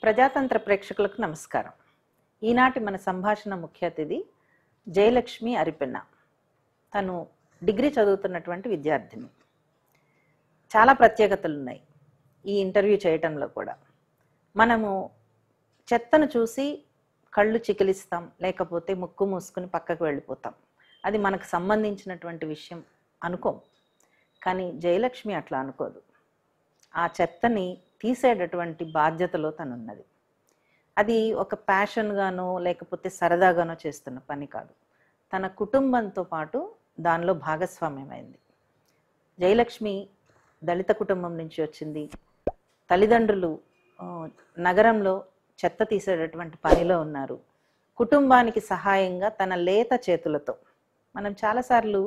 ప్రజాతంత్ర ప్రేక్షకులకు నమస్కారం. ఈనాటి మన సంభాషణ ముఖ్య అతిథి జయలక్ష్మి అరిపెన్న. తను డిగ్రీ చదువుతున్నటువంటి విద్యార్థిని. చాలా ప్రత్యేకతలు ఉన్నాయి ఈ ఇంటర్వ్యూ చేయటంలో కూడా. మనము చెత్తను చూసి కళ్ళు చికిలిస్తాం, లేకపోతే ముక్కు మూసుకుని పక్కకు వెళ్ళిపోతాం. అది మనకు సంబంధించినటువంటి విషయం అనుకోం. కానీ జయలక్ష్మి అట్లా అనుకోదు. ఆ చెత్తని తీసేటటువంటి బాధ్యతలో తనున్నది. అది ఒక ప్యాషన్గానో లేకపోతే సరదాగానో చేస్తున్న పని కాదు. తన కుటుంబంతో పాటు దానిలో భాగస్వామ్యమైంది. జయలక్ష్మి దళిత కుటుంబం నుంచి వచ్చింది. తల్లిదండ్రులు నగరంలో చెత్త తీసేటటువంటి పనిలో ఉన్నారు. కుటుంబానికి సహాయంగా తన లేత చేతులతో, మనం చాలాసార్లు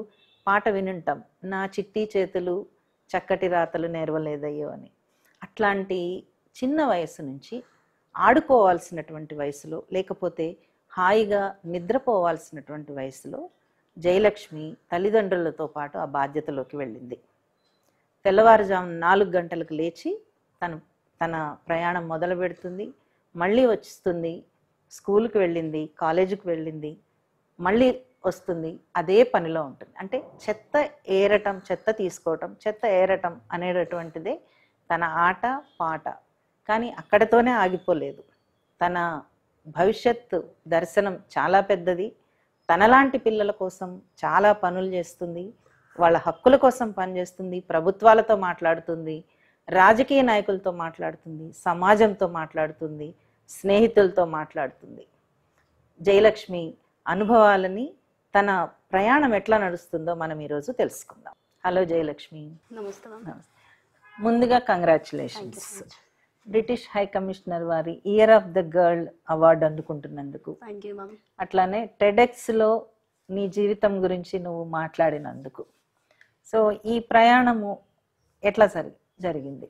పాట వినుంటాం, నా చిట్టి చేతులు చక్కటి రాతలు నేర్వలేదయ్యో అని. అట్లాంటి చిన్న వయసు నుంచి ఆడుకోవాల్సినటువంటి వయసులో, లేకపోతే హాయిగా నిద్రపోవాల్సినటువంటి వయసులో జయలక్ష్మి తల్లిదండ్రులతో పాటు ఆ బాధ్యతలోకి వెళ్ళింది. తెల్లవారుజామున 4 గంటలకు లేచి తన ప్రయాణం మొదలు పెడుతుంది. మళ్ళీ వస్తుంది, స్కూల్కి వెళ్ళింది, కాలేజీకి వెళ్ళింది, మళ్ళీ వస్తుంది, అదే పనిలో ఉంటుంది. అంటే చెత్త ఏరటం, చెత్త తీసుకోవటం, చెత్త ఏరటం అనేటటువంటిదే తన ఆట పాట. కానీ అక్కడతోనే ఆగిపోలేదు. తన భవిష్యత్తు దర్శనం చాలా పెద్దది. తనలాంటి పిల్లల కోసం చాలా పనులు చేస్తుంది, వాళ్ళ హక్కుల కోసం పనిచేస్తుంది, ప్రభుత్వాలతో మాట్లాడుతుంది, రాజకీయ నాయకులతో మాట్లాడుతుంది, సమాజంతో మాట్లాడుతుంది, స్నేహితులతో మాట్లాడుతుంది. జయలక్ష్మి అనుభవాలని, తన ప్రయాణం ఎట్లా నడుస్తుందో మనం ఈరోజు తెలుసుకుందాం. హలో జయలక్ష్మి. నమస్తే. ముందుగా కంగ్రాచులేషన్స్. బ్రిటిష్ హై కమిషనర్ వారి year of the girl award అందుకుంటున్నందుకు, అట్లానే టెడెక్స్లో నీ జీవితం గురించి నువ్వు మాట్లాడినందుకు. సో ఈ ప్రయాణము ఎట్లా జరిగింది?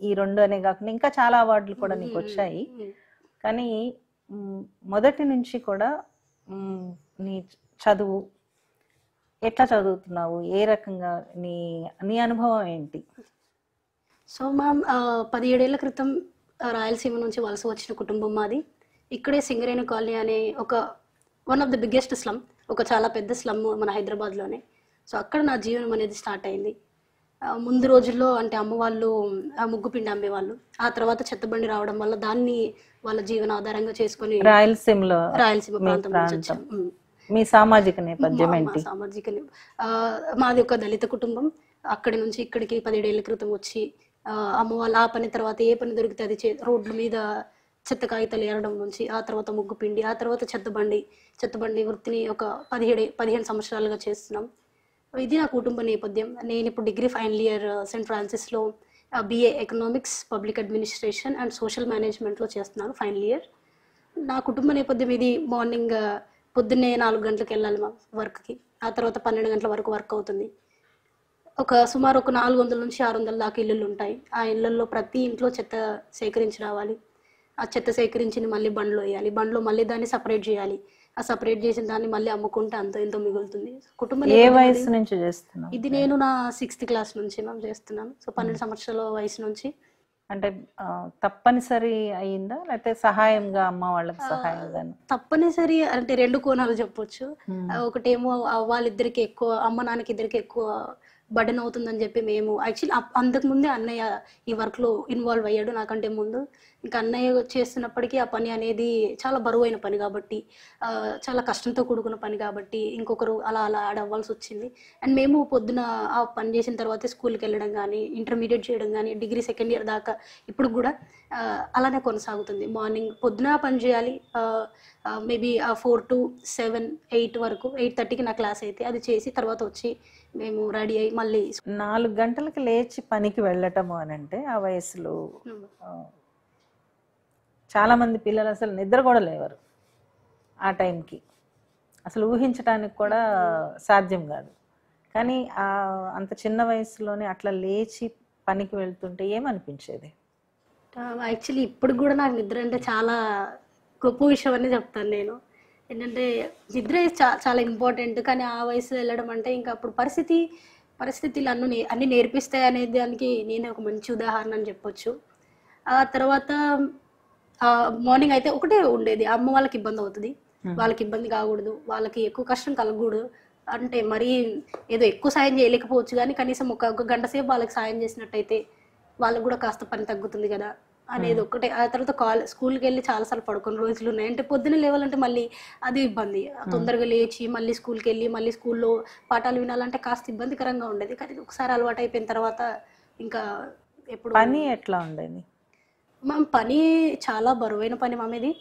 ఈ రెండు అనే కాకుండా ఇంకా చాలా అవార్డులు కూడా నీకు వచ్చాయి. కానీ మొదటి నుంచి కూడా నీ చదువు ఎట్లా చదువుతున్నావు? ఏ రకంగా నీ అనుభవం ఏంటి? సో మ్యామ్, 17 ఏళ్ల క్రితం రాయలసీమ నుంచి వలస వచ్చిన కుటుంబం మాది. ఇక్కడే సింగరేణి కాలనీ అనే one of the biggest slum, ఒక చాలా పెద్ద స్లమ్ మన హైదరాబాద్లోనే. సో అక్కడ నా జీవనం అనేది స్టార్ట్ అయింది. ముందు రోజుల్లో అంటే అమ్మ వాళ్ళు ముగ్గుపిండి అమ్మేవాళ్ళు. ఆ తర్వాత చెత్తబండి రావడం వల్ల దాన్ని వాళ్ళ జీవనాధారంగా చేసుకుని రాయలసీమ ప్రాంతం నుంచి వచ్చాం. మీ సామాజిక నేపథ్యం ఏంటి? మాది ఒక దళిత కుటుంబం. అక్కడి నుంచి ఇక్కడికి 17 ఏళ్ల క్రితం వచ్చి అమ్మ వాళ్ళు ఆ పని తర్వాత ఏ పని దొరికితే అది రోడ్ల మీద చెత్త కాగితాలు ఏరడం నుంచి, ఆ తర్వాత ముగ్గుపిండి, ఆ తర్వాత చెత్తబండి వృత్తిని ఒక 15 సంవత్సరాలుగా చేస్తున్నాం. ఇది నా కుటుంబ నేపథ్యం. నేను ఇప్పుడు డిగ్రీ ఫైనల్ ఇయర్ సెయింట్ ఫ్రాన్సిస్లో BA economics, public administration and social మేనేజ్మెంట్లో చేస్తున్నాను, ఫైనల్ ఇయర్. నా కుటుంబ నేపథ్యం ఇది. మార్నింగ్ పొద్దున్నే 4 గంటలకు వెళ్ళాలి మా వర్క్కి. ఆ తర్వాత 12 గంటల వరకు వర్క్ అవుతుంది. సుమారు ఒక 400 నుంచి 600 దాకా ఇళ్ళు ఉంటాయి. ఆ ఇళ్లలో ప్రతి ఇంట్లో చెత్త సేకరించి రావాలి. ఆ చెత్త సేకరించి మళ్ళీ బండ్లో వేయాలి. బండ్లో మళ్ళీ దాన్ని సపరేట్ చేయాలి. ఆ సపరేట్ చేసిన దాన్ని మళ్ళీ అమ్ముకుంటే ఎంతో మిగులుతుంది. కుటుంబం ఏ వయసు నుంచి చేస్తున్నావు? ఇది నేను నా 6th క్లాస్ నుంచి మేము చేస్తున్నాను. సో 12 సంవత్సరాల వయసు నుంచి. అంటే తప్పనిసరి అయిందా, లేకపోతే సహాయంగా అమ్మ వాళ్ళకి సహాయంగా? తప్పనిసరి అంటే 2 కోణాలు చెప్పొచ్చు. ఒకటేమో వాళ్ళిద్దరికి ఎక్కువ, అమ్మ నాన్నకి ఇద్దరికి ఎక్కువ బర్డెన్ అవుతుందని చెప్పి మేము యాక్చువల్లీ అంతకుముందే అన్నయ్య ఈ వర్క్లో ఇన్వాల్వ్ అయ్యాడు నాకంటే ముందు. ఇంకా అన్నయ్య చేస్తున్నప్పటికీ ఆ పని అనేది చాలా బరువైన పని కాబట్టి, చాలా కష్టంతో కూడుకున్న పని కాబట్టి ఇంకొకరు అలా యాడ్ అవ్వాల్సి వచ్చింది. అండ్ మేము పొద్దున ఆ పని చేసిన తర్వాత స్కూల్కి వెళ్ళడం కానీ, ఇంటర్మీడియట్ చేయడం కానీ, డిగ్రీ 2nd ఇయర్ దాకా ఇప్పుడు కూడా అలానే కొనసాగుతుంది. మార్నింగ్ పొద్దున పని చేయాలి. మేబీ 4 to 7, 8 వరకు, 8:30కి నా క్లాస్ అయితే అది చేసి తర్వాత వచ్చి మేము రెడీ అయ్యి మళ్ళీ 4 గంటలకు లేచి పనికి వెళ్ళటము అని అంటే ఆ వయసులో చాలామంది పిల్లలు అసలు నిద్ర కూడా లేవరు ఆ టైంకి. అసలు ఊహించడానికి కూడా సాధ్యం కాదు. కానీ అంత చిన్న వయసులోనే అట్లా లేచి పనికి వెళ్తుంటే ఏమనిపించేది? యాక్చువల్లీ ఇప్పుడు కూడా నాకు నిద్ర అంటే చాలా గొప్ప విషయం అని చెప్తాను నేను. ఏంటంటే నిద్ర చాలా ఇంపార్టెంట్, కానీ ఆ వయసులో వెళ్ళడం అంటే ఇంకా అప్పుడు పరిస్థితులు అన్ని నేర్పిస్తాయి అనే దానికి నేనే ఒక మంచి ఉదాహరణ అని చెప్పొచ్చు. ఆ తర్వాత మార్నింగ్ అయితే ఒకటే ఉండేది, అమ్మ వాళ్ళకి ఇబ్బంది అవుతుంది, వాళ్ళకి ఇబ్బంది కాకూడదు, వాళ్ళకి ఎక్కువ కష్టం కలగకూడదు అంటే మరీ ఏదో ఎక్కువ సాయం చేయలేకపోవచ్చు, కానీ కనీసం ఒక గంట సేపు వాళ్ళకి సాయం చేసినట్టయితే వాళ్ళకు కూడా కాస్త పని తగ్గుతుంది కదా అనేది ఒకటే. ఆ తర్వాత స్కూల్కి వెళ్ళి చాలాసార్లు పడుకున్న రోజులు ఉన్నాయి. అంటే పొద్దున్న లేవాలంటే మళ్ళీ అది ఇబ్బంది, తొందరగా లేచి మళ్ళీ స్కూల్కి వెళ్ళి మళ్ళీ స్కూల్లో పాఠాలు వినాలంటే కాస్త ఇబ్బందికరంగా ఉండేది. కానీ ఒకసారి అలవాటు అయిపోయిన తర్వాత ఇంకా ఎప్పుడు. పని ఎట్లా ఉండేది? పని చాలా బరువైన పని మామేది.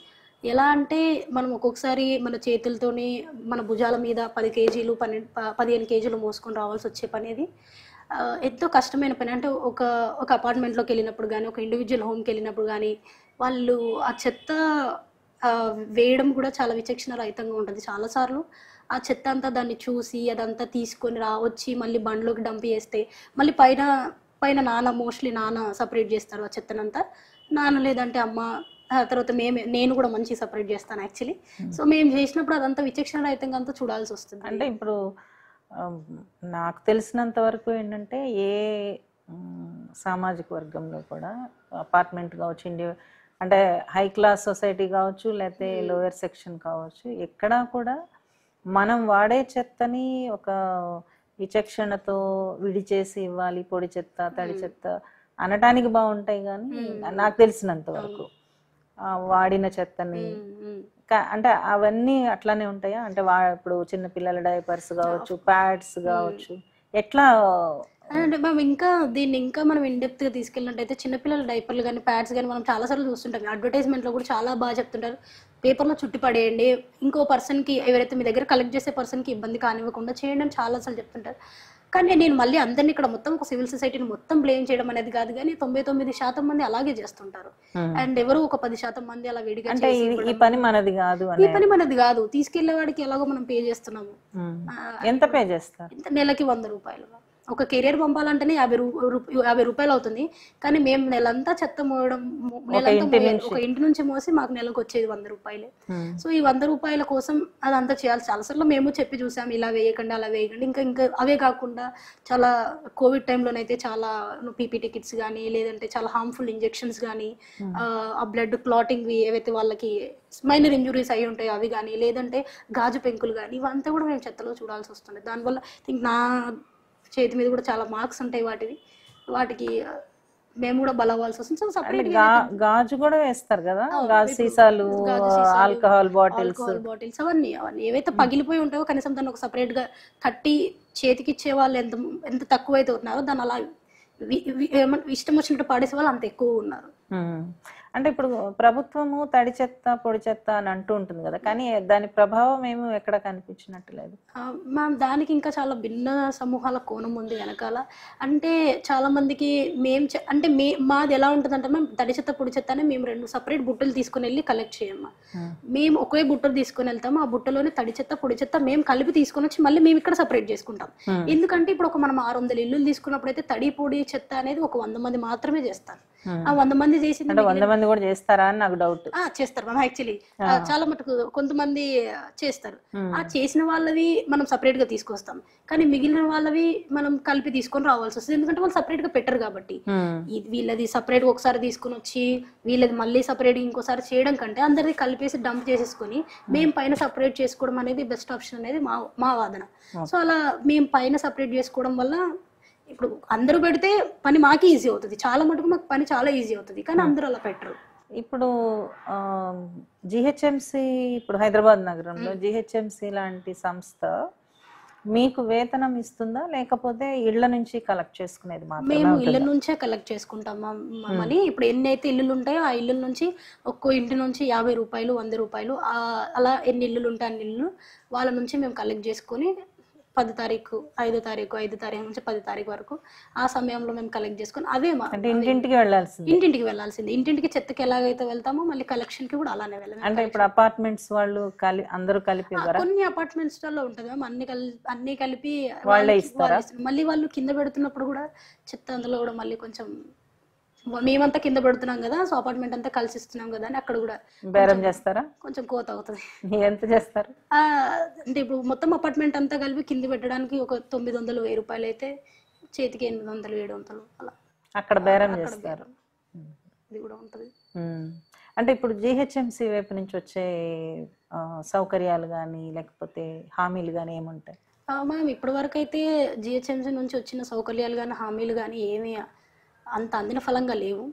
ఎలా అంటే మనం ఒక్కొక్కసారి మన చేతులతోని మన భుజాల మీద 10 కేజీలు 15 కేజీలు మోసుకొని రావాల్సి వచ్చే పని అది. ఎంతో కష్టమైన పని. అంటే ఒక అపార్ట్మెంట్లోకి వెళ్ళినప్పుడు కానీ, ఒక ఇండివిజువల్ హోమ్కి వెళ్ళినప్పుడు కానీ, వాళ్ళు ఆ చెత్త వేయడం కూడా చాలా విచక్షణ రహితంగా ఉంటుంది. చాలాసార్లు ఆ చెత్త అంతా దాన్ని చూసి అదంతా తీసుకొని వచ్చి మళ్ళీ బండ్లోకి డంప్ చేస్తే మళ్ళీ పైన మోస్ట్లీ నాన్న సపరేట్ చేస్తారు ఆ చెత్తనంతా. నాన్న లేదంటే అమ్మ, తర్వాత నేను కూడా మంచి సపరేట్ చేస్తాను యాక్చువల్లీ. సో మేము చేసినప్పుడు అదంతా విచక్షణ రహితంగా అంతా చూడాల్సి వస్తుంది. అంటే ఇప్పుడు నాకు తెలిసినంత వరకు ఏంటంటే ఏ సామాజిక వర్గంలో కూడా అపార్ట్మెంట్ కావచ్చు, అంటే హై క్లాస్ సొసైటీ కావచ్చు, లేకపోతే లోయర్ సెక్షన్ కావచ్చు, ఎక్కడా కూడా మనం వాడే చెత్తని ఒక విచక్షణతో విడిచేసి ఇవ్వాలి, పొడి చెత్త తడి చెత్త అనటానికి బాగుంటాయి. కానీ నాకు తెలిసినంత వరకు వాడిన చెత్తని అంటే అవన్నీ అట్లానే ఉంటాయా? అంటే ఇప్పుడు చిన్న పిల్లల డైపర్స్ కావచ్చు, ప్యాడ్స్ కావచ్చు, ఎట్లా అంటే మేము దీన్ని ఇంకా మనం ఇన్డెప్త్ గా తీసుకెళ్ళినట్టయితే చిన్నపిల్లల డైపర్లు కానీ ప్యాడ్స్ కానీ మనం చాలాసార్లు చూస్తుంటాం. అడ్వర్టైజ్మెంట్లో కూడా చాలా బాగా చెప్తుంటారు, పేపర్లో చుట్టి పడేయండి, ఇంకో పర్సన్కి ఎవరైతే మీ దగ్గర కలెక్ట్ చేసే పర్సన్కి ఇబ్బంది కానివ్వకుండా చేయండి అని చాలాసార్లు చెప్తుంటారు. కానీ నేను మళ్ళీ అందరినీ ఇక్కడ మొత్తం ఒక సివిల్ సొసైటీని మొత్తం బ్లేమ్ చేయడం అనేది కాదు, కానీ 99% మంది అలాగే చేస్తుంటారు. అండ్ ఎవరు ఒక 10% మంది అలా వేడిగా ఈ పని మనది కాదు, తీసుకెళ్లే వాడికి ఎలాగో మనం పే చేస్తున్నాము. ఎంత పే చేస్తారు? నెలకి 100 రూపాయలు. ఒక కెరియర్ పంపాలంటేనే 50 రూపాయలు అవుతుంది. కానీ మేము నెలంతా చెత్త మోయడం, ఒక ఇంటి నుంచి మోసి మాకు నెలకు వచ్చేది 100 రూపాయలే. సో ఈ 100 రూపాయల కోసం అదంతా చేయాలి. చాలాసార్లు మేము చెప్పి చూసాం, ఇలా వేయకండి అలా వేయకండి. ఇంకా అవే కాకుండా చాలా కోవిడ్ టైంలోనైతే చాలా పీపీటీ కిట్స్ కానీ, లేదంటే చాలా హార్మ్ఫుల్ ఇంజెక్షన్స్ కానీ, ఆ బ్లడ్ క్లాటింగ్ ఏవైతే వాళ్ళకి మైనర్ ఇంజురీస్ అయి ఉంటాయో అవి కానీ, లేదంటే గాజు పెంకులు కానీ, ఇవంతా కూడా మేము చెత్తలో చూడాల్సి వస్తుంది. దానివల్ల నా చేతి మీద కూడా చాలా మార్క్స్ ఉంటాయి వాటికి మేము కూడా బలవాల్సి వస్తుంది. సో సపరేట్ గాజు కూడా వేస్తారు కదా, గాజు సీసాలు, ఆల్కహాల్ బాటిల్స్ అవన్నీ ఏవైతే పగిలిపోయి ఉంటాయో కనీసం దాన్ని ఒక సపరేట్ గా కట్టి చేతికి ఇచ్చే వాళ్ళు ఎంత తక్కువ అయితే ఉన్నారో దాన్ని అలా ఇష్టం వచ్చినట్టు పాడేసే వాళ్ళు అంత ఎక్కువ ఉన్నారు. అంటే ఇప్పుడు ప్రభుత్వము తడి చెత్త పొడి చెత్త అని అంటూ ఉంటుంది కదా, కానీ దాని ప్రభావం ఏమో ఎక్కడ కనిపించినట్లేదు. మ్యామ్ దానికి ఇంకా చాలా భిన్న సమూహాల కోణం ఉంది వెనకాల. అంటే చాలా మందికి అంటే మాది ఎలా ఉంటుందంటే మ్యామ్, తడి చెత్త పొడి చెత్త అని మేము 2 సపరేట్ బుట్టలు తీసుకుని వెళ్ళి కలెక్ట్ చేయమ్మా. మేము ఒకే బుట్టలు తీసుకుని వెళ్తాము, ఆ బుట్టలోనే తడి చెత్త పొడి చెత్త మేము కలిపి తీసుకుని వచ్చి మళ్ళీ మేము ఇక్కడ సపరేట్ చేసుకుంటాం. ఎందుకంటే ఇప్పుడు మనం 600 ఇల్లులు తీసుకున్నప్పుడు అయితే తడి పొడి చెత్త అనేది ఒక 100 మంది మాత్రమే చేస్తారు. ఆ 100 మంది చేసింది 100 మంది కూడా చేస్తారా అని నాకు డౌట్. చేస్తారు మ్యామ్, యాక్చువల్లీ చాలా మటుకు కొంతమంది చేస్తారు. ఆ చేసిన వాళ్ళవి మనం సపరేట్ గా తీసుకొస్తాం, కానీ మిగిలిన వాళ్ళవి మనం కలిపి తీసుకొని రావాల్సి వస్తుంది. ఎందుకంటే వాళ్ళు సపరేట్ గా పెట్టరు కాబట్టి. వీళ్ళది సపరేట్ ఒకసారి తీసుకుని వచ్చి వీళ్ళది మళ్ళీ సపరేట్ ఇంకోసారి చేయడం కంటే అందరిది కలిపేసి డంప్ చేసేసుకొని మేము పైన సపరేట్ చేసుకోవడం అనేది బెస్ట్ ఆప్షన్ అనేది మా వాదన. సో అలా మేము పైన సపరేట్ చేసుకోవడం వల్ల ఇప్పుడు అందరూ పెడితే పని మాకు ఈజీ అవుతుంది, చాలా మటుకు మాకు పని చాలా ఈజీ అవుతుంది, కానీ అందరూ అలా పెట్టరు. ఇప్పుడు జిహెచ్ఎంసి, ఇప్పుడు హైదరాబాద్ నగరంలో జిహెచ్ఎంసి లాంటి సంస్థ మీకు వేతనం ఇస్తుందా, లేకపోతే ఇళ్ల నుంచి కలెక్ట్ చేసుకునేది మాత్రమే? మేము ఇళ్ల నుంచే కలెక్ట్ చేసుకుంటాం మనీ. ఇప్పుడు ఎన్ని అయితే ఇల్లులు ఉంటాయో ఆ ఇల్లుల నుంచి ఒక్కో ఇంటి నుంచి 50 రూపాయలు 100 రూపాయలు అలా ఎన్ని ఇల్లులు ఉంటాయి అన్ని ఇల్లు వాళ్ళ నుంచి మేము కలెక్ట్ చేసుకొని 10 తారీఖు 5 తారీఖు 5 తారీఖు నుంచి 10 తారీఖు వరకు ఆ సమయంలో మేము కలెక్ట్ చేసుకుని అవే ఇంటింటికి వెళ్ళాల్సింది. ఇంటింటికి చెత్తకి ఎలాగైతే వెళ్తామో మళ్ళీ కలెక్షన్ కి కూడా అలానే వెళ్ళాలి. అంటే ఇప్పుడు అపార్ట్మెంట్స్ వాళ్ళు అందరూ కలిపి కొన్ని అపార్ట్మెంట్స్ లో ఉంటుంది మ్యామ్, అన్ని కలిపి వాళ్ళే ఇస్తారా? మళ్ళీ వాళ్ళు కింద పెడుతున్నప్పుడు కూడా చెత్త అందులో కూడా మళ్ళీ కొంచెం మేమంతా కింద పడుతున్నాం కదా, సో అపార్ట్మెంట్ అంతా కలిసి ఇస్తున్నాం కదా అని అక్కడ కూడా బేరం చేస్తారా? కొంచెం కోత అవుతుంది. ఎంత చేస్తారు? అంటే ఇప్పుడు మొత్తం అపార్ట్మెంట్ అంతా కలిపి కింద పెట్టడానికి ఒక 900 1000 రూపాయలు అయితే చేతికి 800 700 అలా అక్కడ బేరం చేస్తారు. ఇది కూడా ఉంటుంది. అంటే ఇప్పుడు జిహెచ్ఎంసి వైపు నుంచి వచ్చే సౌకర్యాలు కానీ లేకపోతే హామీలు కానీ ఏముంటాయి? మ్యామ్ ఇప్పటి వరకు అయితే జిహెచ్ఎంసీ నుంచి వచ్చిన సౌకర్యాలు కానీ హామీలు కానీ ఏమీ అంత అందిన ఫలంగా లేవు.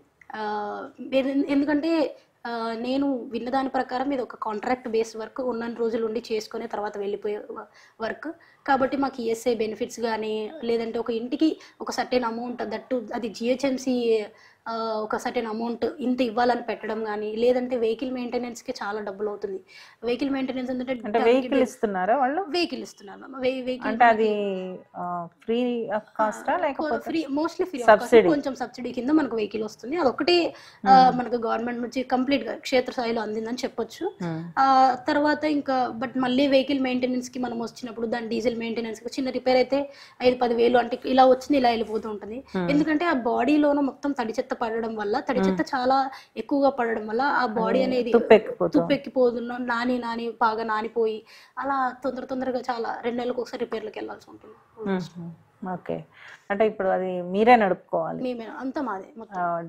ఎందుకంటే నేను విన్నదాని ప్రకారం ఇది ఒక కాంట్రాక్ట్ బేస్ వర్క్, ఉన్న రోజులు ఉండి చేసుకునే తర్వాత వెళ్ళిపోయే వర్క్ కాబట్టి మాకు ఈఎస్ఐ బెనిఫిట్స్ కానీ లేదంటే ఒక ఇంటికి ఒక సర్టెన్ అమౌంట్ దట్టు అది జిహెచ్ఎంసీ ఒక సర్టెన్ అమౌంట్ ఇంత ఇవ్వాలని పెట్టడం కానీ లేదంటే వెహికల్ మెయింటెనెన్స్కి చాలా డబ్బులు అవుతుంది. వెహికల్ మెయింటెనెన్స్ అంటే వెహికల్ ఇస్తున్నారా వాళ్ళు? వెహికల్ ఇస్తున్నారు. అంటే అది ఫ్రీ ఆఫ్ కాస్టా లేకపోతే ఫ్రీ? Mostly free. కొంచెం సబ్సిడీ కింద మనకు వెహికల్ వస్తుంది. అదొకటి మనకు గవర్నమెంట్ నుంచి కంప్లీట్ గా క్షేత్రస్థాయిలో అందిందని చెప్పొచ్చు. తర్వాత ఇంకా బట్ మళ్ళీ వెహికల్ మెయింటెనెన్స్ కి మనం వచ్చినప్పుడు దాని డీజిల్ మెయింటెనెన్స్ కి చిన్న రిపేర్ అయితే 5-10 వేలు అంటే ఇలా వచ్చింది ఇలా వెళ్ళిపోతూ ఉంటుంది. ఎందుకంటే ఆ బాడీలోనూ మొత్తం తడి చెత్త పడడం వల్ల, తడి చెత్త చాలా ఎక్కువగా పడడం వల్ల ఆ బాడీ అనేది తుప్పెక్కిపోతున్నా నాని బాగా నానిపోయి అలా తొందరగా చాలా 2 నెలలకు ఒకసారి రిపేర్లకు వెళ్ళాల్సి ఉంటుంది. ఓకే. అంటే ఇప్పుడు అది మీరే నడుపుకోవాలి? మేమే అంతా మాదే,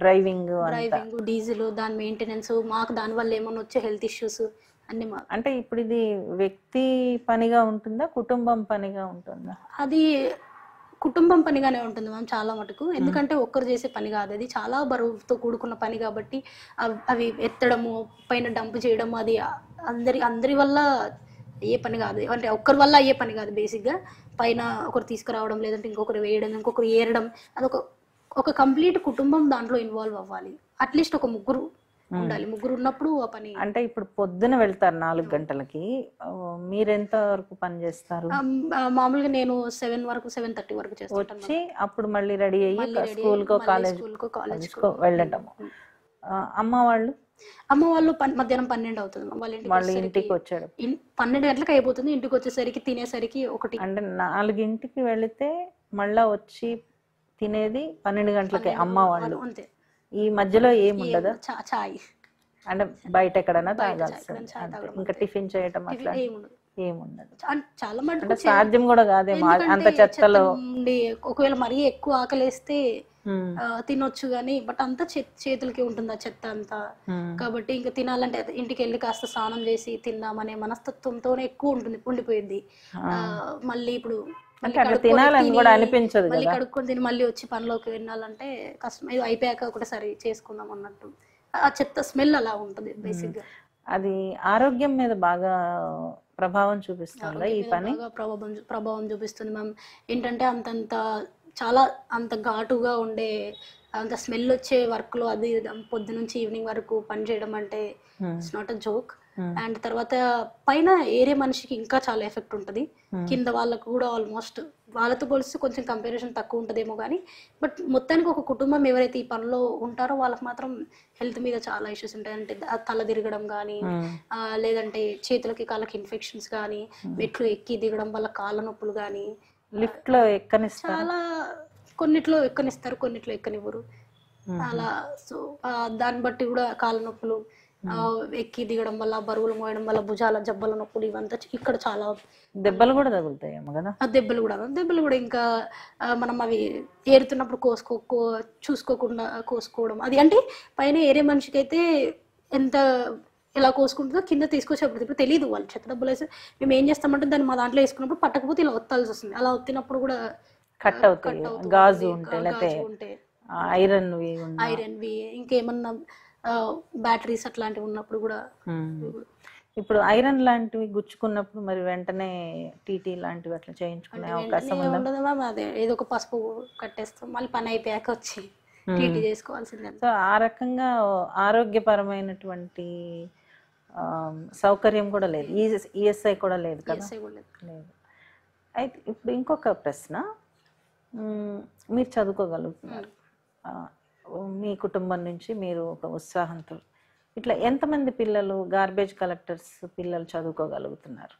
డ్రైవింగ్ డీజిల్ దాని మెయింటెనెన్స్, మాకు దాని వల్ల ఏమన్నా వచ్చే హెల్త్ ఇష్యూస్ అన్ని మా. అంటే ఇప్పుడు ఇది వ్యక్తి పనిగా ఉంటుందా కుటుంబం పనిగా ఉంటుందా? అది కుటుంబం పనిగానే ఉంటుంది మ్యామ్ చాలా మటుకు. ఎందుకంటే ఒక్కరు చేసే పని కాదు, అది చాలా బరువుతో కూడుకున్న పని కాబట్టి అవి ఎత్తడము పైన డంప్ చేయడం అది అందరి వల్ల అయ్యే పని కాదు. అంటే ఒక్కరి వల్ల అయ్యే పని కాదు. బేసిక్గా పైన ఒకరు తీసుకురావడం లేదంటే ఇంకొకరు వేయడం ఇంకొకరు ఏరడం అదొక కంప్లీట్ కుటుంబం దాంట్లో ఇన్వాల్వ్ అవ్వాలి. అట్లీస్ట్ ఒక ముగ్గురు ఉండాలి. ముగ్గురు ఉన్నప్పుడు ఆ పని. అంటే ఇప్పుడు పొద్దున వెళ్తారు 4 గంటలకి, మీరెంత వరకు పని చేస్తారు? మామూలుగా నేను 7 వరకు 7:30 వరకు చేస్తాను. వచ్చి అప్పుడు మళ్ళీ రెడీ అయ్యి స్కూల్కో కాలేజ్కో వెళ్ళటము. అమ్మ వాళ్ళు మధ్యాహ్నం 12 అవుతుంది. వాళ్ళ ఇంటికి వచ్చాడు 12 గంటలకు అయిపోతుంది. ఇంటికి వచ్చేసరికి తినేసరికి 1. అంటే 4ంటికి వెళితే మళ్ళా వచ్చి తినేది 12 గంటలకే అమ్మ వాళ్ళు. అంతే. ఈ మధ్యలో ఏముండదా? చాయ్ అంటే బయట ఎక్కడైనా తాగాల్సింది, ఇంకా టిఫిన్ చేయటం అట్లా ఏముండదు. చాలా అంటే సాధ్యం కూడా కాదేమో అంత చెత్తలో. ఒకవేళ మరీ ఎక్కువ ఆకలేస్తే తినొచ్చు కానీ బట్ అంతా చేతులకి ఉంటుంది ఆ చెత్త అంతా. కాబట్టి ఇంకా తినాలంటే ఇంటికి వెళ్ళి కాస్త స్నానం చేసి తిందామనే మనస్తత్వంతోనే ఎక్కువ ఉంటుంది, ఉండిపోయింది. మళ్ళీ ఇప్పుడు తినాలని కూడా అనిపించదు, మళ్ళీ కడుక్కొని తిని మళ్ళీ వచ్చి పనిలోకి వెళ్ళాలంటే కష్టం. ఇది అయిపోయాక ఒకటిసారి చేసుకుందాం అన్నట్టు ఆ చెత్త స్మెల్ అలా ఉంటుంది బేసిక్ గా. అది ఆరోగ్యం మీద బాగా ప్రభావం చూపిస్తుంది ఈ పని. ప్రభావం చూపిస్తుంది మ్యామ్. ఏంటంటే చాలా అంత ఘాటుగా ఉండే అంత స్మెల్ వచ్చే వర్క్ లో అది పొద్దునుంచి ఈవినింగ్ వరకు పని చేయడం అంటే it's not a joke. And తర్వాత పైన ఏరే మనిషికి ఇంకా చాలా ఎఫెక్ట్ ఉంటుంది. కింద వాళ్ళకు కూడా ఆల్మోస్ట్ వాళ్ళతో పోలిస్తే కొంచెం కంపారిజన్ తక్కువ ఉంటుందేమో కానీ బట్ మొత్తానికి ఒక కుటుంబం ఎవరైతే ఈ పనిలో ఉంటారో వాళ్ళకి మాత్రం హెల్త్ మీద చాలా ఇష్యూస్ ఉంటాయి. అంటే తల తిరగడం కానీ లేదంటే చేతులకి కాళ్ళకి ఇన్ఫెక్షన్స్ కానీ మెట్లు ఎక్కి దిగడం వల్ల కాళ్ళ నొప్పులు కానీ. లిఫ్ట్ లో ఎక్కనిస్తారు, చాలా కొన్నిట్లో ఎక్కనిస్తారు కొన్నిట్లో ఎక్కనివ్వరు అలా. సో దాన్ని బట్టి కూడా కాళ్ళ నొప్పులు, ఎక్కి దిగడం వల్ల బరువులు మోయడం వల్ల భుజాల జబ్బల నొప్పులు ఇవంతా ఇక్కడ చాలా. దెబ్బలు కూడా తగులుతాయేమో కదా? దెబ్బలు కూడా ఇంకా మనం అవి ఏరుతున్నప్పుడు చూసుకోకుండా కోసుకోవడం. అది అంటే పైన ఏరే మనిషికి అయితే ఎంత ఎలా కోసుకుంటుందో కింద తీసుకొచ్చేప్పుడు ఇప్పుడు తెలియదు. వాళ్ళు చెత్త డబ్బులు వేసి మేము ఏం చేస్తామంటే దాన్ని మా దాంట్లో వేసుకున్నప్పుడు పట్టకపోతే ఇలా ఒత్తాల్సి వస్తుంది. అలా ఒత్తినప్పుడు కూడా కట్ అవుతుంది. గాజు ఉంటే ఐరన్ ఇంకేమన్నా బ్యాటరీస్ అట్లాంటివి ఉన్నప్పుడు కూడా. ఇప్పుడు ఐరన్ లాంటివి గుచ్చుకున్నప్పుడు మరి వెంటనే టీటీ లాంటివి అట్లా చేయించుకునే అవకాశం ఉండదు మ్యామ్. అదే ఏదో ఒక పసుపు కట్టేస్తాం మళ్ళీ పని అయిపోయాక వచ్చి టీటీ చేసుకోవాల్సిందే. సో ఆ రకంగా ఆరోగ్యపరమైనటువంటి సౌకర్యం కూడా లేదు, ఈఎస్ఐ కూడా లేదు కదా? లేదు. అయితే ఇప్పుడు ఇంకొక ప్రశ్న, మీరు చదువుకోగలుగుతున్నారు, మీ కుటుంబం నుంచి మీరు ఒక ఉత్సాహంతో ఇట్లా ఎంతమంది పిల్లలు గార్బేజ్ కలెక్టర్స్ పిల్లలు చదువుకోగలుగుతున్నారు?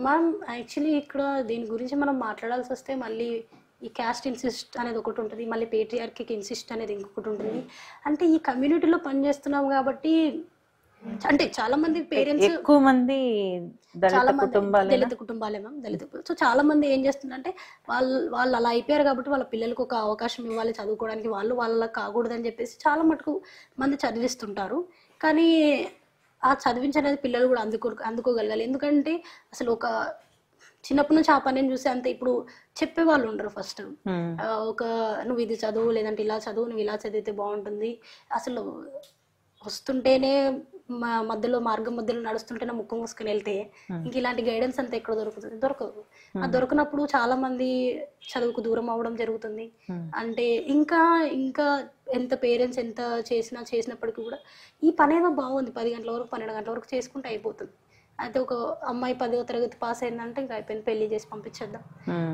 మ్యామ్ యాక్చువల్లీ ఇక్కడ దీని గురించి మనం మాట్లాడాల్సి వస్తే మళ్ళీ ఈ క్యాస్ట్ ఇన్సిస్ట్ అనేది ఒకటి ఉంటుంది, మళ్ళీ పేట్రియార్కీకి ఇన్సిస్ట్ అనేది ఇంకొకటి ఉంటుంది. అంటే ఈ కమ్యూనిటీలో పనిచేస్తున్నాం కాబట్టి అంటే చాలా మంది పేరెంట్స్, ఎక్కువ మంది చాలా మంది దళిత కుటుంబాలే మ్యామ్, దళిత. సో చాలా మంది ఏం చేస్తుందంటే వాళ్ళు అలా అయిపోయారు కాబట్టి వాళ్ళ పిల్లలకు ఒక అవకాశం ఇవ్వాలి చదువుకోవడానికి, వాళ్ళకి కాకూడదని చెప్పేసి చాలా మటుకు మంది చదివిస్తుంటారు. కానీ ఆ చదివించనేది పిల్లలు కూడా అందుకోగలగాలి. ఎందుకంటే అసలు ఒక చిన్నప్పటి నుంచి ఆ పనిని చూసి అంతే ఇప్పుడు చెప్పే వాళ్ళు ఉండరు. ఫస్ట్ ఒక నువ్వు ఇది చదువు, లేదంటే ఇలా చదువు, నువ్వు ఇలా చదివితే బాగుంటుంది, అసలు వస్తుంటేనే మార్గం మధ్యలో నడుస్తుంటేనే ముక్కు మూసుకుని వెళ్తే ఇంక ఇలాంటి గైడెన్స్ అంతా ఎక్కడ దొరకదు. ఆ దొరకనప్పుడు చాలా మంది చదువుకు దూరం అవ్వడం జరుగుతుంది. అంటే ఇంకా ఎంత పేరెంట్స్ ఎంత చేసినప్పటికీ కూడా ఈ పని ఏదో బాగుంది, 10 గంటల వరకు 12 గంటల వరకు చేసుకుంటే అయిపోతుంది. అయితే ఒక అమ్మాయి 10వ తరగతి పాస్ అయిందంటే ఇంకా అయిపోయింది, పెళ్లి చేసి పంపించేద్దాం.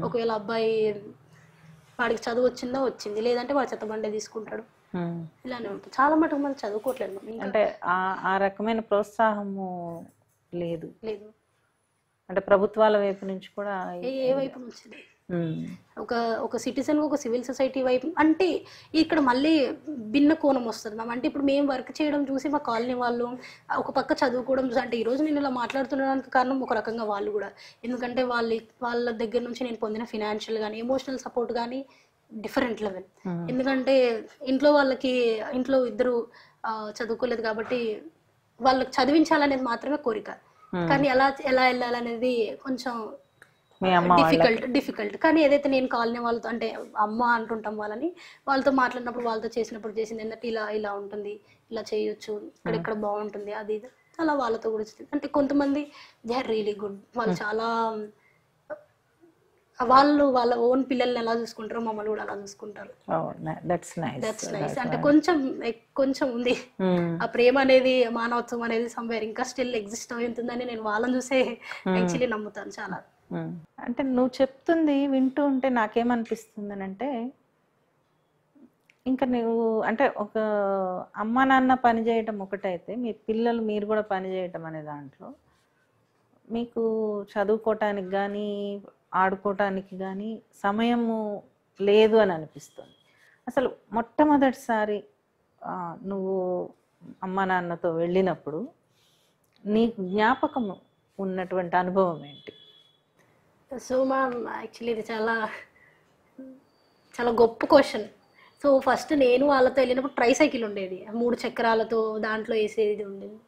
ఒకవేళ అబ్బాయి వాడికి చదువు వచ్చింది, లేదంటే వాడు చెత్తబండే తీసుకుంటాడు, ఇలానే ఉంటుంది. చాలా మటుకు మంది చదువుకోవట్లేదు. అంటే ఆ రకమైన ప్రోత్సాహము లేదు. అంటే ప్రభుత్వాల వైపు నుంచి కూడా ఏ వైపు నుంచి ఒక సిటిజన్ ఒక సివిల్ సొసైటీ వైపు అంటే ఇక్కడ మళ్ళీ భిన్న కోణం వస్తుంది మ్యామ్. అంటే ఇప్పుడు మేము వర్క్ చేయడం చూసి మా కాలనీ వాళ్ళు ఒక పక్క చదువుకోవడం చూసి, అంటే ఈరోజు నేను ఇలా మాట్లాడుతుండడానికి కారణం ఒక రకంగా వాళ్ళు కూడా, ఎందుకంటే వాళ్ళ దగ్గర నుంచి నేను పొందిన ఫినాన్షియల్ కానీ ఎమోషనల్ సపోర్ట్ కానీ డిఫరెంట్ లెవెల్. ఎందుకంటే ఇంట్లో ఇద్దరు చదువుకోలేదు కాబట్టి వాళ్ళకి చదివించాలనేది మాత్రమే కోరిక, కానీ ఎలా వెళ్ళాలనేది కొంచెం డిఫికల్ట్. కానీ ఏదైతే నేను కాలనీ వాళ్ళతో అంటే అమ్మ అంటుంటాం వాళ్ళతో మాట్లాడినప్పుడు వాళ్ళతో చేసింది ఏంటంటే ఇలా ఉంటుంది, ఇలా చేయొచ్చు, ఇక్కడ బాగుంటుంది, అది అలా వాళ్ళతో కూడా అంటే కొంతమంది దే ఆర్ రియలీ గుడ్. వాళ్ళు చాలా వాళ్ళ ఓన్ పిల్లల్ని ఎలా చూసుకుంటారో మమ్మల్ని కూడా అలా చూసుకుంటారు. That's nice. అంటే కొంచెం ఉంది ఆ ప్రేమ అనేది, మానవత్వం అనేది సమ్వేర్ ఇంకా స్టిల్ ఎగ్జిస్ట్ అవుతుందని నేను వాళ్ళని చూసే యాక్చువల్లీ నమ్ముతాను చాలా. అంటే నువ్వు చెప్తుంది వింటూ ఉంటే నాకేమనిపిస్తుంది అంటే, ఇంకా నువ్వు అంటే ఒక అమ్మ నాన్న పని చేయటం ఒకటైతే మీ పిల్లలు మీరు కూడా పని చేయటం అనే దాంట్లో మీకు చదువుకోవటానికి కానీ ఆడుకోవటానికి కానీ సమయము లేదు అని అనిపిస్తుంది. అసలు మొట్టమొదటిసారి నువ్వు అమ్మ నాన్నతో వెళ్ళినప్పుడు నీ జ్ఞాపకం ఉన్నటువంటి అనుభవం ఏంటి? సో మ్యామ్ యాక్చువల్లీ ఇది చాలా చాలా గొప్ప క్వశ్చన్. సో ఫస్ట్ నేను వాళ్ళతో వెళ్ళినప్పుడు ట్రైసైకిల్ ఉండేది, 3 చక్రాలతో దాంట్లో వేసేది ఉండేది.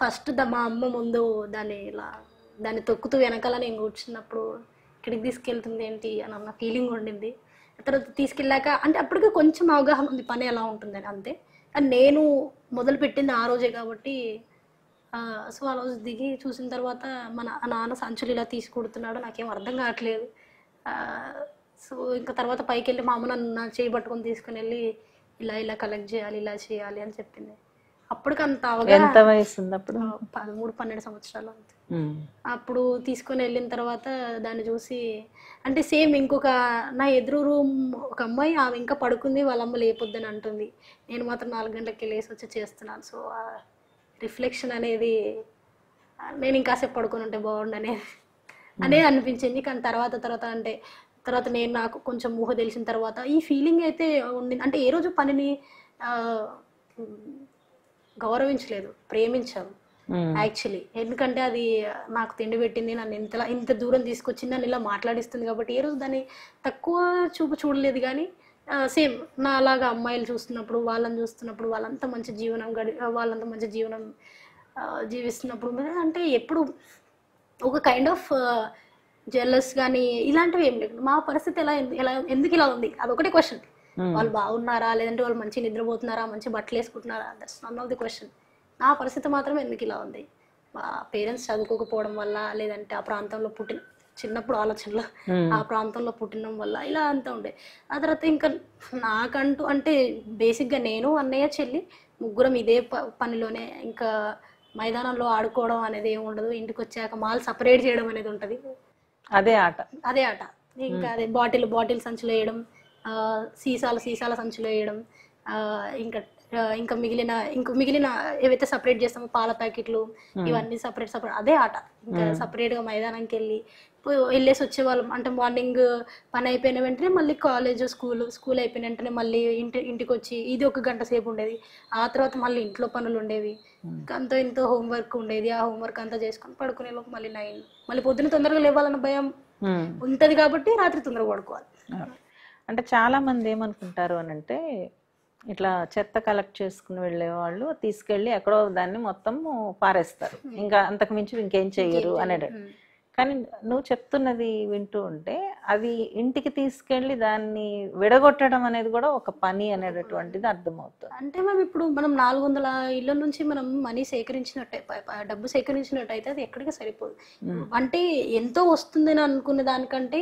ఫస్ట్ మా అమ్మ ముందు దాన్ని తొక్కుతూ వెనకాల నేను కూర్చున్నప్పుడు ఇక్కడికి తీసుకెళ్తుంది ఏంటి అని అన్న ఫీలింగ్ ఉండింది. తర్వాత తీసుకెళ్ళాక అంటే అప్పటికి కొంచెం అవగాహన ఉంది పని ఎలా ఉంటుందని అంతే. అండ్ నేను మొదలు పెట్టింది ఆ రోజే కాబట్టి సో ఆ రోజు దిగి చూసిన తర్వాత మన నాన్న సంచులు ఇలా తీసి కొడుతున్నాడు, నాకేం అర్థం కావట్లేదు. సో ఇంకా తర్వాత పైకి వెళ్ళి మా అమ్మ నన్ను చేయి పట్టుకొని తీసుకుని వెళ్ళి ఇలా కలెక్ట్ చేయాలి, ఇలా చేయాలి అని చెప్పింది. అప్పటికి అంత ఎంత వయసు ఉంది అప్పుడు? 13-12 సంవత్సరాలు అంతే. అప్పుడు తీసుకొని వెళ్ళిన తర్వాత దాన్ని చూసి అంటే సేమ్ ఇంకొక నా ఎదురు రూమ్ ఒక అమ్మాయి, ఆమె ఇంకా పడుకుంది, వాళ్ళ అమ్మ లేపొద్దని అంటుంది, నేను మాత్రం 4 గంటలకి లేసి వచ్చి చేస్తున్నాను. సో రిఫ్లెక్షన్ అనేది నేను ఇంకాసేపు పడుకొని ఉంటే బాగుండు అనేది అనిపించింది. కానీ తర్వాత నేను నాకు కొంచెం ఊహ తెలిసిన తర్వాత ఈ ఫీలింగ్ అయితే ఉండింది. అంటే ఏ రోజు పనిని గౌరవించలేదు, ప్రేమించాను యాక్చువల్లీ. ఎందుకంటే అది నాకు తిండి పెట్టింది, నన్ను ఇంత దూరం తీసుకొచ్చింది, నన్ను ఇలా మాట్లాడిస్తుంది కాబట్టి ఏ రోజు దాన్ని తక్కువ చూడలేదు. కానీ సేమ్ నా అలాగా అమ్మాయిలు చూస్తున్నప్పుడు వాళ్ళంతా మంచి జీవనం జీవిస్తున్నప్పుడు అంటే ఎప్పుడు ఒక కైండ్ ఆఫ్ జెలస్ కానీ ఇలాంటివి ఏం లేదు. మా పరిస్థితి ఎందుకు ఇలా ఉంది అదొకటే క్వశ్చన్. వాళ్ళు బాగున్నారా, లేదంటే వాళ్ళు మంచి నిద్రపోతున్నారా, మంచి బట్టలు వేసుకుంటున్నారా, that's none of the question. నా పరిస్థితి మాత్రం ఎందుకు ఇలా ఉంది, మా పేరెంట్స్ చదువుకోకపోవడం వల్ల, లేదంటే ఆ ప్రాంతంలో చిన్నప్పుడు ఆలోచనలో ఆ ప్రాంతంలో పుట్టినం వల్ల ఇలా అంతా ఉండే. ఆ తర్వాత ఇంకా నాకంటూ అంటే బేసిక్గా నేను అన్నయ్య చెల్లి ముగ్గురం ఇదే పనిలోనే, ఇంకా మైదానంలో ఆడుకోవడం అనేది ఏమి ఉండదు. ఇంటికి వచ్చాక మాల్ సపరేట్ చేయడం అనేది ఉంటుంది, అదే ఆట. ఇంకా అదే బాటిల్ సంచులు వేయడం, సీసాల సంచులు వేయడం, ఇంకా మిగిలిన ఏవైతే సపరేట్ చేస్తామో పాల ప్యాకెట్లు, ఇవన్నీ సపరేట్ అదే ఆట. ఇంకా సపరేట్గా మైదానానికి వెళ్ళి వెళ్ళేసి వచ్చేవాళ్ళం. అంటే మార్నింగ్ పని అయిపోయిన వెంటనే మళ్ళీ కాలేజ్ స్కూల్ అయిపోయిన వెంటనే మళ్ళీ ఇంటికి వచ్చి ఇది ఒక గంట సేపు ఉండేది. ఆ తర్వాత మళ్ళీ ఇంట్లో పనులు ఉండేవి, అంతో ఇంతో హోంవర్క్ ఉండేది. ఆ హోంవర్క్ అంతా చేసుకొని పడుకునే లోపు మళ్ళీ 9, మళ్ళీ పొద్దున్న తొందరగా లేవాలన్న భయం ఉంటది కాబట్టి రాత్రి తొందరగా పడుకోవాలి. అంటే చాలా మంది ఏమనుకుంటారు అని అంటే, ఇట్లా చెత్త కలెక్ట్ చేసుకుని వెళ్ళే వాళ్ళు తీసుకెళ్ళి ఎక్కడో దాన్ని మొత్తం పారేస్తారు, ఇంకా అంతకు మించి ఇంకేం చెయ్యరు అనేటట్టు. కానీ నువ్వు చెప్తున్నది వింటూ ఉంటే అది ఇంటికి తీసుకెళ్ళి దాన్ని విడగొట్టడం అనేది కూడా ఒక పని అనేటటువంటిది అర్థమవుతుంది. అంటే మేము ఇప్పుడు మనం 400 ఇళ్ళ నుంచి మనం మనీ డబ్బు సేకరించినట్టయితే అది ఎక్కడికి సరిపోదు. అంటే ఎంతో వస్తుందని అనుకునే దానికంటే,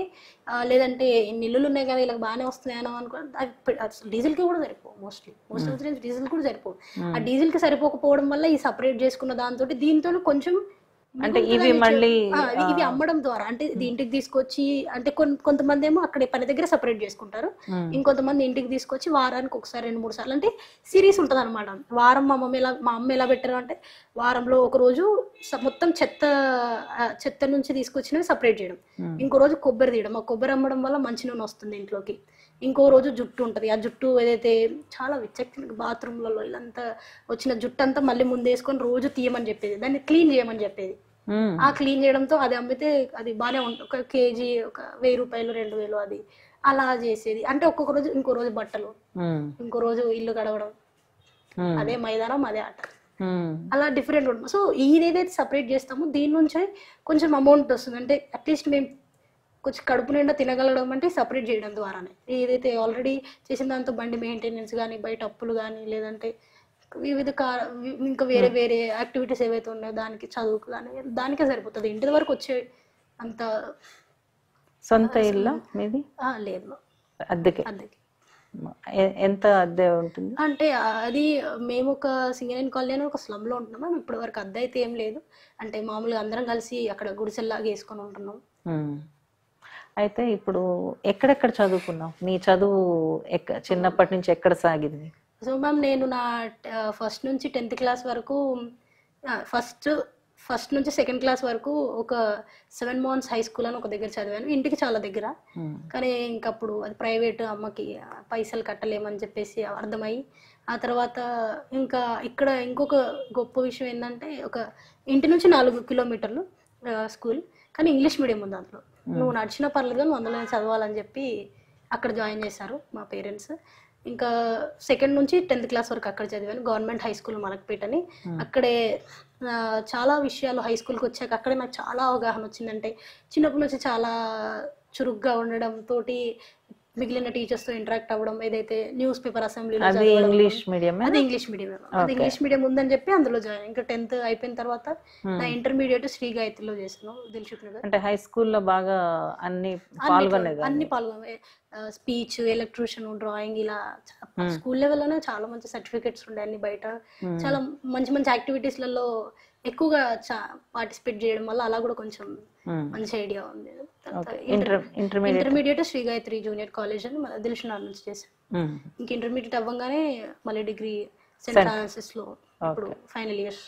లేదంటే ఇన్ని ఇల్లులు ఉన్నాయి కదా ఇలా బాగానే వస్తున్నాయని అనుకో, డీజిల్కి కూడా సరిపోవు. మోస్ట్ ఆఫ్ ది డీజిల్ కూడా సరిపోవు. ఆ డీజిల్కి సరిపోకపోవడం వల్ల ఈ సపరేట్ చేసుకున్న దాంతో దీంతో కొంచెం అంటే ఇవి మళ్ళీ ఇవి అమ్మడం ద్వారా, అంటే ఇంటికి తీసుకొచ్చి, అంటే కొంతమంది ఏమో అక్కడ పని దగ్గర సపరేట్ చేసుకుంటారు, ఇంకొంతమంది ఇంటికి తీసుకొచ్చి వారానికి ఒకసారి 2-3 సార్లు, అంటే సిరీస్ ఉంటుంది అనమాట. వారం మా అమ్మ ఎలా పెట్టారు అంటే, వారంలో ఒక రోజు మొత్తం చెత్త నుంచి తీసుకొచ్చినవి సపరేట్ చేయడం, ఇంకో రోజు కొబ్బరి తీయడం. ఆ కొబ్బరి అమ్మడం వల్ల మంచి నూనె వస్తుంది ఇంట్లోకి. ఇంకో రోజు జుట్టు ఉంటుంది, ఆ జుట్టు ఏదైతే చాలా విచక్షణ బాత్రూమ్లలో ఇలాంతా వచ్చిన జుట్టు అంతా మళ్ళీ ముందేసుకొని రోజు తీయమని చెప్పేది, దాన్ని క్లీన్ చేయమని చెప్పేది. ఆ క్లీన్ చేయడంతో అది అమ్మితే అది బాగానే ఉంటుంది. ఒక కేజీ ఒక 1000 రూపాయలు 2000 అది అలా చేసేది. అంటే ఒక్కొక్క రోజు ఇంకో రోజు బట్టలు, ఇంకో రోజు ఇల్లు కడగడం, అదే మైదానం అదే ఆట, అలా డిఫరెంట్ ఉంటుంది. సో ఏదైతే సపరేట్ చేస్తామో దీని నుంచి కొంచెం అమౌంట్ వస్తుంది. అంటే అట్లీస్ట్ మేము కొంచెం కడుపు నిండా తినగలగడం అంటే సపరేట్ చేయడం ద్వారానే. ఏదైతే ఆల్రెడీ చేసిన దాంతో బండి మెయింటెనెన్స్ కానీ, బయట అప్పులు కానీ, లేదంటే వివిధ ఇంకా వేరే యాక్టివిటీస్ ఏవైతే ఉన్నాయో దానికి, చదువుకు కానీ దానికే సరిపోతుంది. ఇంటి వరకు వచ్చే అంత. సొంత ఇల్లు మీది? లేదు, అద్దెకి. ఎంత అద్దె ఉంటుంది? అంటే అది మేము ఒక సింగరేణి కాలనీ అని ఒక స్లమ్ లో ఉంటున్నాం. ఇప్పటి వరకు అద్దె అయితే ఏం లేదు. అంటే మామూలుగా అందరం కలిసి అక్కడ గుడిసెల్లాగా వేసుకొని ఉంటున్నాం. అయితే ఇప్పుడు ఎక్కడెక్కడ చదువుకున్నావు? నీ చదువు చిన్నప్పటి నుంచి ఎక్కడ సాగింది? సో మ్యామ్ నేను నా ఫస్ట్ నుంచి 10th క్లాస్ వరకు, ఫస్ట్ నుంచి 2nd క్లాస్ వరకు ఒక 7 మౌంట్స్ హై స్కూల్ అని ఒక దగ్గర చదివాను. ఇంటికి చాలా దగ్గర, కానీ ఇంకప్పుడు అది ప్రైవేట్, అమ్మకి పైసలు కట్టలేమని చెప్పేసి అర్థమయ్యి, ఆ తర్వాత ఇంకా ఇక్కడ ఇంకొక గొప్ప విషయం ఏంటంటే, ఒక ఇంటి నుంచి 4 కిలోమీటర్లు స్కూల్, కానీ ఇంగ్లీష్ మీడియం ఉంది అందులో. నువ్వు నడిచిన పర్లేదు నువ్వు అందులోనే చదవాలని చెప్పి అక్కడ జాయిన్ చేశారు మా పేరెంట్స్. ఇంకా 2nd నుంచి 10th క్లాస్ వరకు అక్కడ చదివాను. గవర్నమెంట్ హై స్కూల్ మలక్పేట అని. అక్కడే చాలా విషయాలు హై స్కూల్కి వచ్చాక అక్కడే నాకు చాలా అవగాహన వచ్చిందంటే, చిన్నప్పటి నుంచి చాలా చురుగ్గా ఉండడం తోటి మిగిలిన టీచర్స్ తో ఇంటరాక్ట్ అవ్వడం, ఏదైతే న్యూస్ పేపర్ అసెంబ్లీలో అది ఇంగ్లీష్ మీడియం ఉందని చెప్పి అందులో జాయిన్. ఇంకా 10th అయిపోయిన తర్వాత నా ఇంటర్మీడియట్ శ్రీ గాయత్రిలో చేశాను, దిల్సుఖ్ నగర్. అంటే హై స్కూల్లో బాగా అన్ని పాల్గొనే స్పీచ్, ఎలక్ట్రిషియన్, డ్రాయింగ్, ఇలా స్కూల్ లెవెల్లోనే చాలా మంచి సర్టిఫికెట్స్ ఉండే. అన్ని బయట చాలా మంచి యాక్టివిటీస్లలో ఎక్కువగా పార్టిసిపేట్ చేయడం వల్ల అలా కూడా కొంచెం మంచి ఐడియా ఉంది. Intermediate Shri Gayatri junior college అని దిల్సుఖ్ నగర్ నుంచి చేశాను. ఇంక ఇంటర్మీడియట్ అవ్వగానే మళ్ళీ డిగ్రీ సెంట్ ఫ్రాన్సిస్ లో ఇప్పుడు ఫైనల్ ఇయర్.